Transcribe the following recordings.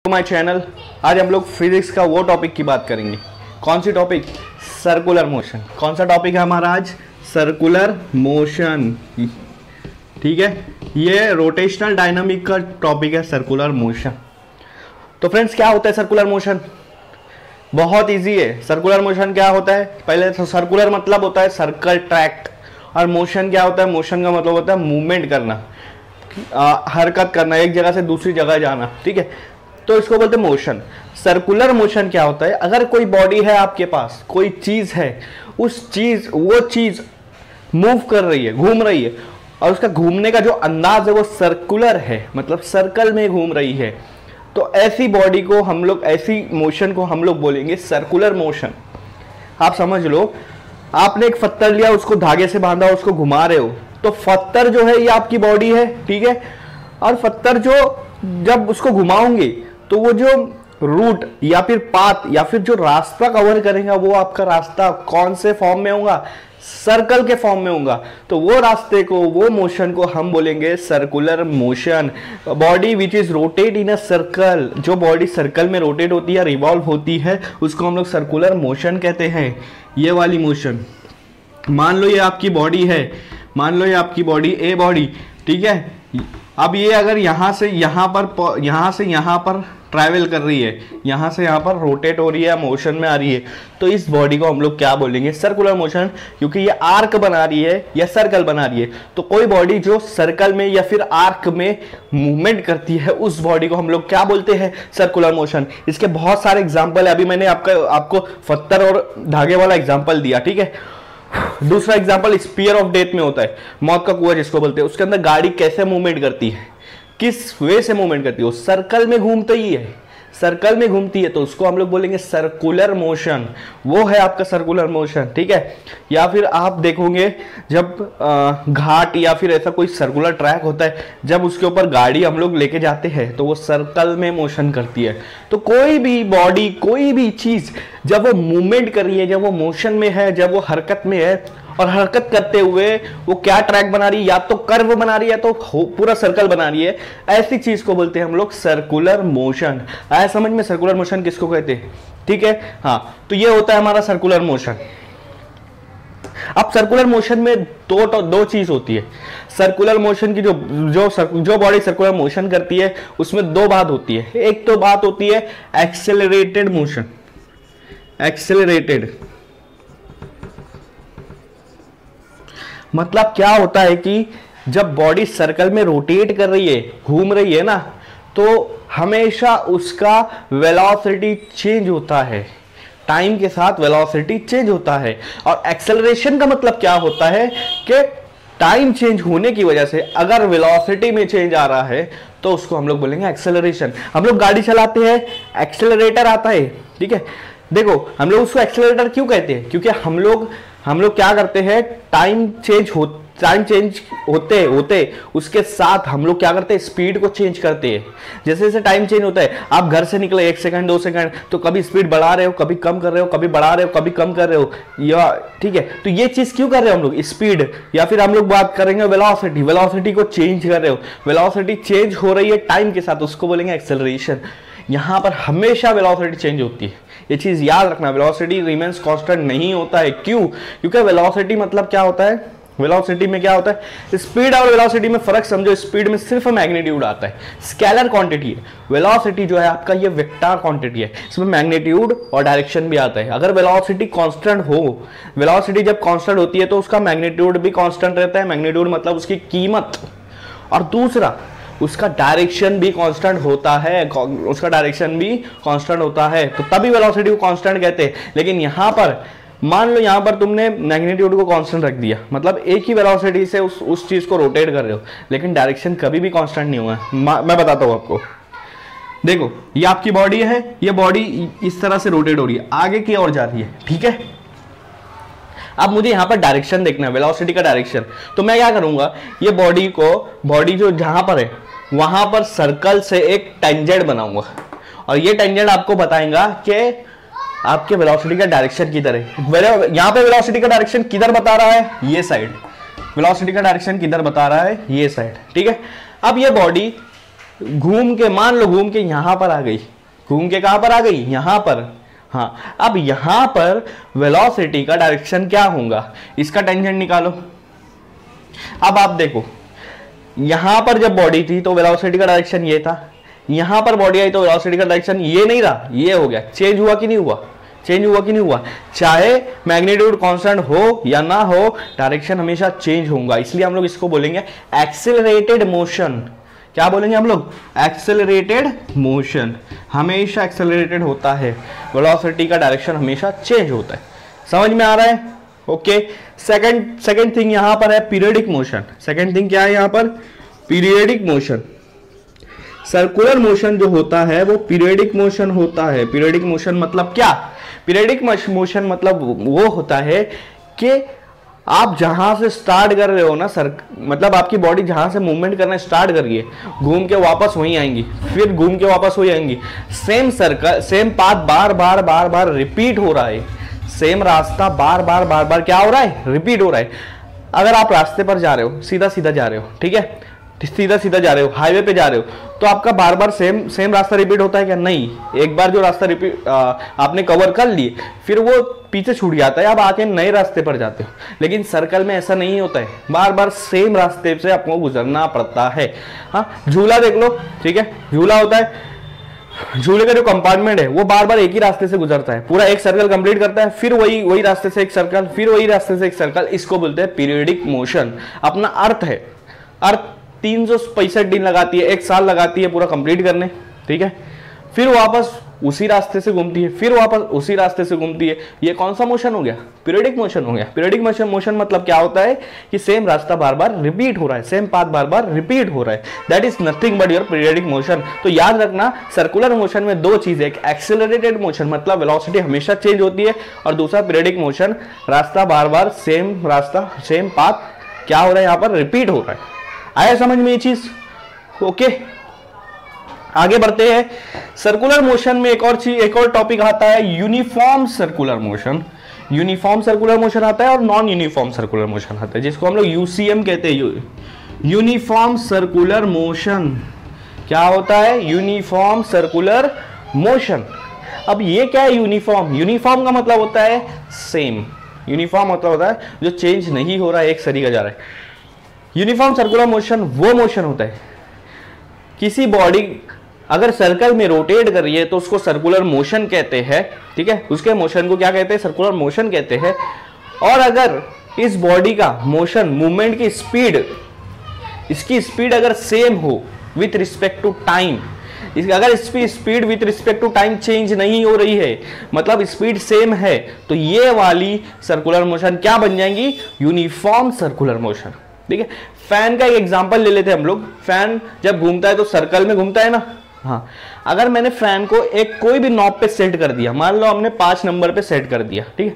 My channel. आज हम लोग फिजिक्स का वो टॉपिक की बात करेंगे। कौन सी टॉपिक? Circular motion. कौन सा टॉपिक है हमारा आज? Circular motion. ठीक है, ये रोटेशनल डायनामिक का टॉपिक है, सर्कुलर मोशन। तो फ्रेंड्स, क्या होता है सर्कुलर मोशन? बहुत इजी है। सर्कुलर मोशन क्या होता है? पहले तो सर्कुलर मतलब होता है सर्कल, ट्रैक्ट। और मोशन क्या होता है? मोशन का मतलब होता है मूवमेंट करना, हरकत करना, एक जगह से दूसरी जगह जाना। ठीक है, तो इसको बोलते हैं मोशन। सर्कुलर मोशन क्या होता है? अगर कोई बॉडी है आपके पास, कोई चीज है, वो चीज मूव कर रही है, घूम रही है, और उसका घूमने का जो अंदाज है वो सर्कुलर है, मतलब सर्कल में घूम रही है, तो ऐसी बॉडी को हम लोग, ऐसी मोशन को हम लोग बोलेंगे सर्कुलर मोशन। आप समझ लो, आपने एक पत्थर लिया, उसको धागे से बांधा, उसको घुमा रहे हो, तो पत्थर जो है ये आपकी बॉडी है। ठीक है, और पत्थर जो जब उसको घुमाओगे तो वो जो रूट या फिर पाथ या फिर जो रास्ता कवर करेगा वो आपका रास्ता कौन से फॉर्म में होगा? सर्कल के फॉर्म में होगा। तो वो रास्ते को, वो मोशन को हम बोलेंगे circular motion. Body which is rotate in a circle, जो बॉडी सर्कल में रोटेट होती है, रिवॉल्व होती है, उसको हम लोग सर्कुलर मोशन कहते हैं। ये वाली मोशन, मान लो ये आपकी बॉडी है, मान लो ये आपकी बॉडी ए बॉडी। ठीक है, अब ये अगर यहाँ से यहाँ पर ट्रैवल कर रही है, यहाँ से यहाँ पर रोटेट हो रही है, मोशन में आ रही है, तो इस बॉडी को हम लोग क्या बोलेंगे? Circular motion. क्योंकि ये आर्क बना रही है या सर्कल बना रही है, तो कोई बॉडी जो सर्कल में या फिर आर्क में मूवमेंट करती है, उस बॉडी को हम लोग क्या बोलते हैं? Circular motion. इसके बहुत सारे एग्जाम्पल है। अभी मैंने आपको पत्थर और धागे वाला एग्जाम्पल दिया। ठीक है, दूसरा एग्जांपल स्पीयर ऑफ डेथ में होता है, मौत का कुआं जिसको बोलते हैं। उसके अंदर गाड़ी कैसे मूवमेंट करती है, किस वे से मूवमेंट करती है? वो सर्कल में घूमती ही है, सर्कल में घूमती है, तो उसको हम लोग बोलेंगे सर्कुलर मोशन। वो है आपका सर्कुलर मोशन। ठीक है, या फिर आप देखोगे जब घाट या फिर ऐसा कोई सर्कुलर ट्रैक होता है, जब उसके ऊपर गाड़ी हम लोग लेके जाते हैं तो वो सर्कल में मोशन करती है। तो कोई भी बॉडी, कोई भी चीज जब वो मूवमेंट कर रही है, जब वो मोशन में है, जब वो हरकत में है, और हरकत करते हुए वो क्या ट्रैक बना रही है? या तो कर्व बना रही है, तो पूरा सर्कल बना रही है, ऐसी चीज को बोलते हैं हम लोग सर्कुलर मोशन। आया समझ में सर्कुलर मोशन किसको कहते हैं? ठीक है, हाँ, तो ये होता है हमारा सर्कुलर मोशन। अब सर्कुलर मोशन में दो चीज होती है। सर्कुलर मोशन की जो बॉडी सर्कुलर मोशन करती है, उसमें दो बात होती है। एक तो बात होती है एक्सेलरेटेड मोशन। एक्सेलरेटेड मतलब क्या होता है कि जब बॉडी सर्कल में रोटेट कर रही है, घूम रही है ना, तो हमेशा उसका वेलोसिटी चेंज होता है, टाइम के साथ वेलोसिटी चेंज होता है। और एक्सेलरेशन का मतलब क्या होता है कि टाइम चेंज होने की वजह से अगर वेलोसिटी में चेंज आ रहा है तो उसको हम लोग बोलेंगे एक्सेलरेशन। हम लोग गाड़ी चलाते हैं, एक्सेलरेटर आता है। ठीक है, देखो हम लोग उसको एक्सेलरेटर क्यों कहते हैं? क्योंकि हम लोग क्या करते हैं, टाइम चेंज होते होते उसके साथ हम लोग क्या करते हैं? स्पीड को चेंज करते हैं। जैसे जैसे टाइम चेंज होता है, आप घर से निकले 1 सेकंड 2 सेकंड, तो कभी स्पीड बढ़ा रहे हो, कभी कम कर रहे हो, कभी बढ़ा रहे हो, कभी कम कर रहे हो, या ठीक है, तो ये चीज क्यों कर रहे हो हम लोग? स्पीड, या फिर हम लोग बात करेंगे वेलोसिटी को चेंज कर रहे हो, वेलोसिटी चेंज हो रही है टाइम के साथ, उसको बोलेंगे एक्सेलरेशन। यहां पर हमेशा वेलोसिटी चेंज होती है, ये चीज याद रखना। वेलोसिटी रिमेन्स कांस्टेंट नहीं होता है। क्यों? क्योंकि वेलोसिटी मतलब क्या होता है? वेलोसिटी में क्या होता है? स्पीड और वेलोसिटी में फर्क समझो। स्पीड में सिर्फ मैग्नीट्यूड आता है, स्केलर क्वांटिटी है। वेलोसिटी जो है आपका, ये वेक्टर क्वांटिटी है, इसमें मैग्नीट्यूड और डायरेक्शन भी आता है। अगर वेलोसिटी कांस्टेंट हो, वेलोसिटी जब कांस्टेंट होती है तो उसका मैग्नीट्यूड भी कांस्टेंट रहता है। मैग्नीट्यूड मतलब उसकी कीमत, और दूसरा उसका डायरेक्शन भी कांस्टेंट होता है, उसका डायरेक्शन भी कांस्टेंट होता है, तो तभी वेलोसिटी को कांस्टेंट कहते हैं। लेकिन यहाँ पर मान लो, यहाँ पर तुमने मैग्नीट्यूड को कांस्टेंट रख दिया, मतलब एक ही वेलोसिटी से उस चीज को रोटेट कर रहे हो, लेकिन डायरेक्शन कभी भी कांस्टेंट नहीं हुआ है। मैं बताता हूँ आपको। देखो ये आपकी बॉडी है, ये बॉडी इस तरह से रोटेट हो रही है, आगे की ओर जा रही है। ठीक है, अब मुझे यहाँ पर डायरेक्शन देखना है, वेलोसिटी का डायरेक्शन। तो मैं क्या करूंगा, ये बॉडी जो जहां पर है वहां पर सर्कल से एक टेंजेंट बनाऊंगा, और ये टेंजेंट आपको बताएगा कि आपके वेलोसिटी का डायरेक्शन किधर है। यहाँ पे वेलोसिटी का डायरेक्शन किधर बता रहा है? ये साइड। वेलोसिटी का डायरेक्शन किधर बता रहा है? ये साइड। ठीक है, अब ये बॉडी मान लो घूम के यहां पर आ गई, घूम के कहां पर आ गई, यहां पर। हाँ, अब यहां पर वेलोसिटी का डायरेक्शन क्या होगा, इसका टेंजेंट निकालो। अब आप देखो, यहां पर जब बॉडी थी तो वेलोसिटी का डायरेक्शन ये था, यहां पर बॉडी आई तो वेलोसिटी का डायरेक्शन ये नहीं रहा, ये हो गया। चेंज हुआ कि नहीं हुआ, चेंज हुआ कि नहीं हुआ। चाहे मैग्नीट्यूड कांस्टेंट हो या ना हो, डायरेक्शन हमेशा चेंज होगा। इसलिए हम लोग इसको बोलेंगे एक्सेलरेटेड मोशन। क्या बोलेंगे हम लोग, एक्सेलरेटेड मोशन। हमेशा एक्सेलरेटेड होता है, वेलोसिटी का डायरेक्शन हमेशा चेंज होता है। समझ में आ रहा है? ओके। सेकंड थिंग यहां पर है पीरियडिक मोशन। सेकंड थिंग क्या है यहां पर, पीरियडिक मोशन। सर्कुलर मोशन जो होता है वो पीरियडिक मोशन होता है। पीरियडिक मोशन मतलब क्या, पीरियडिक मोशन मतलब वो होता है कि आप जहां से स्टार्ट कर रहे हो ना सर, मतलब आपकी बॉडी जहां से मूवमेंट करना स्टार्ट कर रही है, घूम के वापस वहीं आएंगी, फिर घूम के वापस वहीं आएंगी। सेम सर्कल, सेम पाथ बार बार बार बार रिपीट हो रहा है। सेम रास्ता बार बार बार बार क्या हो रहा है, रिपीट हो रहा है। अगर आप रास्ते पर जा रहे हो, सीधा सीधा जा रहे हो, ठीक है, सीधा सीधा जा रहे हो, हाईवे पे जा रहे हो, तो आपका बार बार सेम रास्ता रिपीट होता है क्या, नहीं। एक बार जो रास्ता रिपीट आपने कवर कर लिए, फिर वो पीछे छूट जाता है, आप आके नए रास्ते पर जाते हो। लेकिन सर्कल में ऐसा नहीं होता है, बार बार सेम रास्ते से आपको गुजरना पड़ता है। हाँ, झूला देख लो, ठीक है, झूला होता है, झूले का जो कंपार्टमेंट है वो बार बार एक ही रास्ते से गुजरता है, पूरा एक सर्कल कंप्लीट करता है, फिर वही रास्ते से एक सर्कल, फिर वही रास्ते से एक सर्कल। इसको बोलते हैं पीरियडिक मोशन। अपना अर्थ है, अर्थ 365 दिन लगाती है, एक साल लगाती है पूरा कंप्लीट करने, ठीक है, फिर वापस उसी रास्ते से घूमती है, फिर वापस उसी रास्ते से घूमती है। ये कौन सा मोशन हो गया, पीरियडिक मोशन हो गया। पीरियडिक मोशन मतलब क्या होता है कि सेम रास्ता बार बार रिपीट हो रहा है, सेम पाथ बार बार रिपीट हो रहा है। That is nothing but your periodic motion. तो याद रखना, सर्कुलर मोशन में दो चीजें, एक एक्सेलरेटेड मोशन मतलब वेलोसिटी हमेशा चेंज होती है, और दूसरा पीरियडिक मोशन, रास्ता बार बार सेम रास्ता सेम पाथ क्या हो रहा है, यहाँ पर रिपीट हो रहा है। आया समझ में ये चीज? ओके, आगे बढ़ते हैं। सर्कुलर मोशन में एक और टॉपिक आता है uniform circular motion. Uniform circular motion आता है और नॉन यूनिफॉर्म सर्कुलर मोशन आता है, जिसको हम लोग यूसीएम कहते हैं, यूनिफॉर्म सर्कुलर मोशन। क्या होता है, यूनिफॉर्म सर्कुलर मोशन। अब ये क्या है यूनिफॉर्म? यूनिफॉर्म का मतलब होता है सेम। यूनिफॉर्म मतलब होता है जो चेंज नहीं हो रहा है, एक तरीका जा रहा है। यूनिफॉर्म सर्कुलर मोशन वो मोशन होता है, किसी बॉडी अगर सर्कल में रोटेट कर रही है तो उसको सर्कुलर मोशन कहते हैं, ठीक है, उसके मोशन को क्या कहते हैं, सर्कुलर मोशन कहते हैं। और अगर इस बॉडी का मोशन, मूवमेंट की स्पीड, इसकी स्पीड अगर सेम हो विथ रिस्पेक्ट टू टाइम, अगर इसकी speed with respect to time change नहीं हो रही है, मतलब स्पीड सेम है, तो ये वाली सर्कुलर मोशन क्या बन जाएंगी, यूनिफॉर्म सर्कुलर मोशन। ठीक है, फैन का एक एग्जांपल ले लेते हैं हम लोग। फैन जब घूमता है तो सर्कल में घूमता है ना। हाँ, अगर मैंने फैन को एक कोई भी नॉब पे सेट कर दिया, मान लो हमने 5 नंबर पे सेट कर दिया, ठीक है,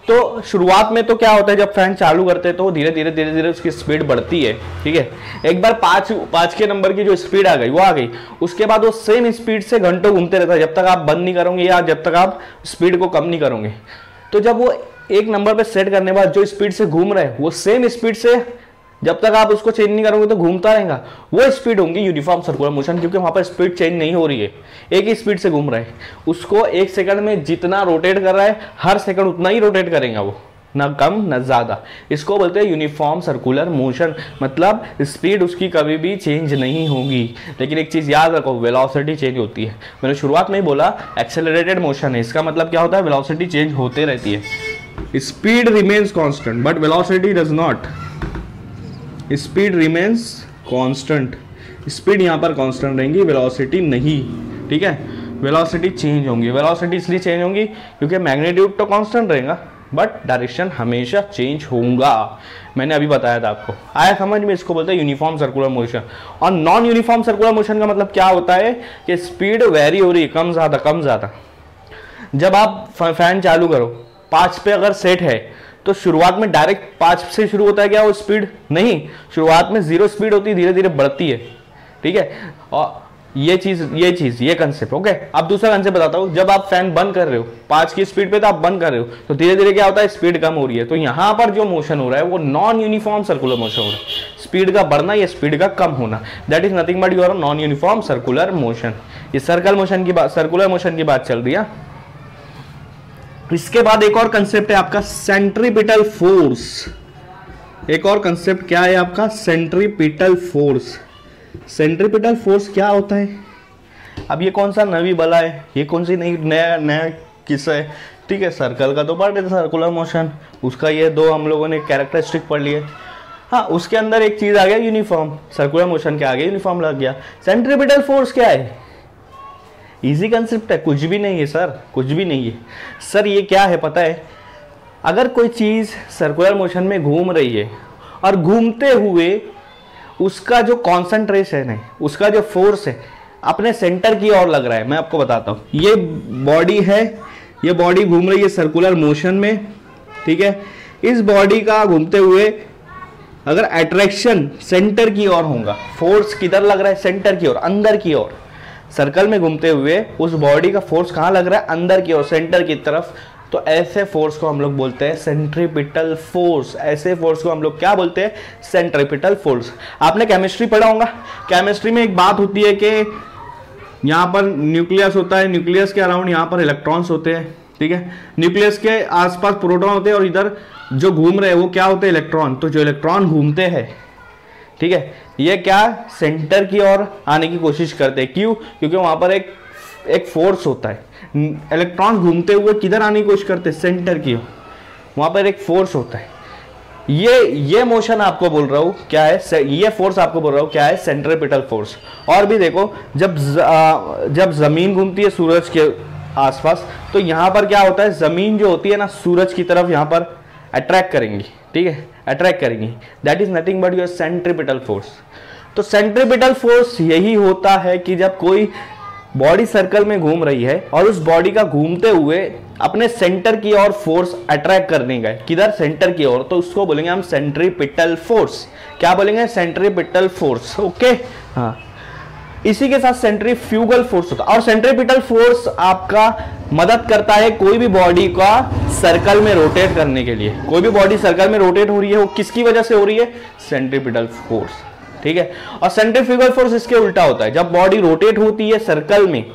तो शुरुआत में तो क्या होता है, जब फैन चालू करते हैं तो धीरे धीरे उसकी स्पीड बढ़ती है, ठीक है। एक बार 5 के नंबर की जो स्पीड आ गई वो आ गई, उसके बाद वो सेम स्पीड से घंटों घूमते रहता है जब तक आप बंद नहीं करोगे या जब तक आप स्पीड को कम नहीं करोगे। तो जब वो एक नंबर पे सेट करने के बाद जो स्पीड से घूम रहा है वो सेम स्पीड से जब तक आप उसको चेंज नहीं करोगे तो घूमता रहेगा, वो स्पीड होंगी यूनिफॉर्म सर्कुलर मोशन, क्योंकि वहां पर स्पीड चेंज नहीं हो रही है, एक ही स्पीड से घूम रहा है। उसको 1 सेकंड में जितना रोटेट कर रहा है हर सेकंड उतना ही रोटेट करेगा वो, ना कम ना ज्यादा। इसको बोलते हैं यूनिफॉर्म सर्कुलर मोशन, मतलब स्पीड उसकी कभी भी चेंज नहीं होगी। लेकिन एक चीज याद रखो, वेलोसिटी चेंज होती है। मैंने शुरुआत में ही बोला एक्सेलरेटेड मोशन है, इसका मतलब क्या होता है, वेलोसिटी चेंज होते रहती है। Speed remains constant but velocity does not. Speed remains constant, speed यहाँ पर कांस्टेंट रहेंगी, वेलोसिटी नहीं, ठीक है। वेलोसिटी चेंज होंगी, वेलोसिटी इसलिए चेंज होंगी क्योंकि मैग्नीट्यूड तो कांस्टेंट रहेगा बट डायरेक्शन हमेशा चेंज होगा। मैंने अभी बताया था आपको, आया समझ में? इसको बोलते हैं यूनिफॉर्म सर्कुलर मोशन। और नॉन यूनिफॉर्म सर्कुलर मोशन का मतलब क्या होता है कि स्पीड वेरी हो रही है, कम ज्यादा कम ज्यादा। जब आप फैन चालू करो 5 पे अगर सेट है तो शुरुआत में डायरेक्ट 5 से शुरू होता है क्या वो स्पीड? नहीं, शुरुआत में 0 स्पीड होती है, धीरे धीरे बढ़ती है, ठीक है। और ये कंसेप्ट, ओके। अब दूसरा कंसेप्ट बताता हूँ, जब आप फैन बंद कर रहे हो 5 की स्पीड पे तो आप बंद कर रहे हो तो धीरे धीरे क्या होता है, स्पीड कम हो रही है। तो यहाँ पर जो मोशन हो रहा है वो नॉन यूनिफॉर्म सर्कुलर मोशन हो रहा है, स्पीड का बढ़ना या स्पीड का कम होना। That is nothing but your non uniform circular motion. ये सर्कल मोशन की बात, सर्कुलर मोशन की बात चल रही है। इसके बाद एक और कंसेप्ट है आपका सेंट्रीपिटल फोर्स। एक और कंसेप्ट क्या है आपका, सेंट्रीपिटल फोर्स। सेंट्रीपिटल फोर्स क्या होता है? अब ये कौन सा नवी बला है, ये कौन सी नई नया किस्सा है? ठीक है, सर्कल का तो पढ़ रहे थे, सर्कुलर मोशन, उसका ये दो हम लोगों ने कैरेक्टरिस्टिक पढ़ लिए। हाँ, उसके अंदर एक चीज आ गया यूनिफॉर्म, सर्कुलर मोशन के आगे यूनिफॉर्म लग गया। सेंट्रीपिटल फोर्स क्या है? इजी कंसेप्ट है, कुछ भी नहीं है सर, कुछ भी नहीं है सर। ये क्या है पता है? अगर कोई चीज सर्कुलर मोशन में घूम रही है और घूमते हुए उसका जो कॉन्सेंट्रेशन है, उसका जो फोर्स है अपने सेंटर की ओर लग रहा है। मैं आपको बताता हूँ, ये बॉडी है, ये बॉडी घूम रही है सर्कुलर मोशन में, ठीक है। इस बॉडी का घूमते हुए अगर अट्रैक्शन सेंटर की ओर होगा, फोर्स किधर लग रहा है? सेंटर की ओर, अंदर की ओर। सर्कल में घूमते हुए उस बॉडी का फोर्स कहाँ लग रहा है? अंदर की ओर, सेंटर की तरफ। तो ऐसे फोर्स को हम लोग बोलते हैं सेंट्रीपिटल फोर्स। ऐसे फोर्स को हम लोग क्या बोलते हैं? Centripetal force. आपने केमिस्ट्री पढ़ा होगा, केमिस्ट्री में एक बात होती है कि यहाँ पर न्यूक्लियस होता है, न्यूक्लियस के अराउंड यहाँ पर इलेक्ट्रॉन्स होते हैं, ठीक है। न्यूक्लियस के आसपास प्रोटॉन होते हैं और इधर जो घूम रहे हैं वो क्या होते हैं? इलेक्ट्रॉन। तो जो इलेक्ट्रॉन घूमते हैं, ठीक है, ये क्या सेंटर की ओर आने की कोशिश करते हैं। क्यों? क्योंकि वहां पर एक फोर्स होता है। इलेक्ट्रॉन घूमते हुए किधर आने की कोशिश करते हैं? सेंटर की ओर। वहां पर एक फोर्स होता है। ये मोशन आपको बोल रहा हूं क्या है, ये फोर्स आपको बोल रहा हूं क्या है? Centripetal force. और भी देखो, जब जमीन घूमती है सूरज के आसपास, तो यहां पर क्या होता है? जमीन जो होती है ना, सूरज की तरफ यहां पर अट्रैक्ट करेंगी, ठीक है, अट्रैक्ट करेंगी। That is nothing but your centripetal force. तो सेंट्रीपिटल फोर्स यही होता है कि जब कोई बॉडी सर्कल में घूम रही है और उस बॉडी का घूमते हुए अपने सेंटर की ओर फोर्स अट्रैक्ट करने गए, किधर? सेंटर की ओर, तो उसको बोलेंगे हम सेंट्रीपिटल फोर्स। क्या बोलेंगे? Centripetal force. ओके, हाँ। इसी के साथ सेंट्रीफ्यूगल फोर्स होता है। और सेंट्रीपिटल फोर्स आपका मदद करता है कोई भी बॉडी का सर्कल में रोटेट करने के लिए। कोई भी बॉडी सर्कल में रोटेट हो रही है, वो किसकी वजह से हो रही है? सेंट्रीपिटल फोर्स, ठीक है। और सेंट्रीफ्यूगल फोर्स इसके उल्टा होता है। जब बॉडी रोटेट होती है सर्कल में,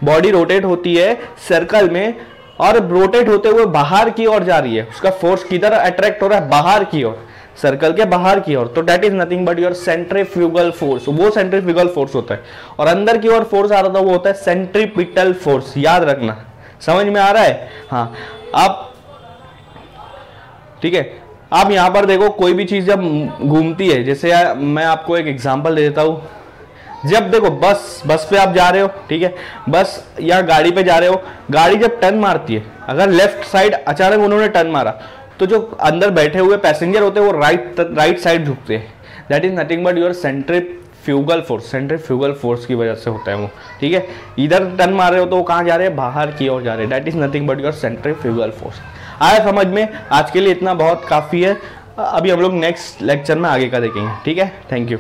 बॉडी रोटेट होती है सर्कल में और रोटेट होते हुए बाहर की ओर जा रही है, उसका फोर्स किधर अट्रैक्ट हो रहा है? बाहर की ओर, सर्कल के बाहर की ओर। तो that is nothing but your centrifugal force. वो सेंट्रीफ्यूगल फोर्स होता है। और अंदर की ओर फोर्स आ रहा था, वो होता है सेंट्रीपिटल फोर्स। याद रखना, समझ में आ रहा है? हाँ। आप, ठीक है, आप यहां पर देखो, कोई भी चीज जब घूमती है, जैसे मैं आपको एक एग्जांपल दे देता हूं। जब देखो बस पे आप जा रहे हो, ठीक है, बस या गाड़ी पे जा रहे हो, गाड़ी जब टर्न मारती है, अगर लेफ्ट साइड अचानक उन्होंने टर्न मारा, तो जो अंदर बैठे हुए पैसेंजर होते हैं वो राइट साइड झुकते हैं। That is nothing but your centrifugal force. Centrifugal force की वजह से होता है वो, ठीक है। इधर टर्न मार रहे हो तो वो कहाँ जा रहे हैं? बाहर की ओर जा रहे हैं। That is nothing but your centrifugal force. आया समझ में? आज के लिए इतना बहुत काफ़ी है। अभी हम लोग नेक्स्ट लेक्चर में आगे का देखेंगे, ठीक है। Thank you.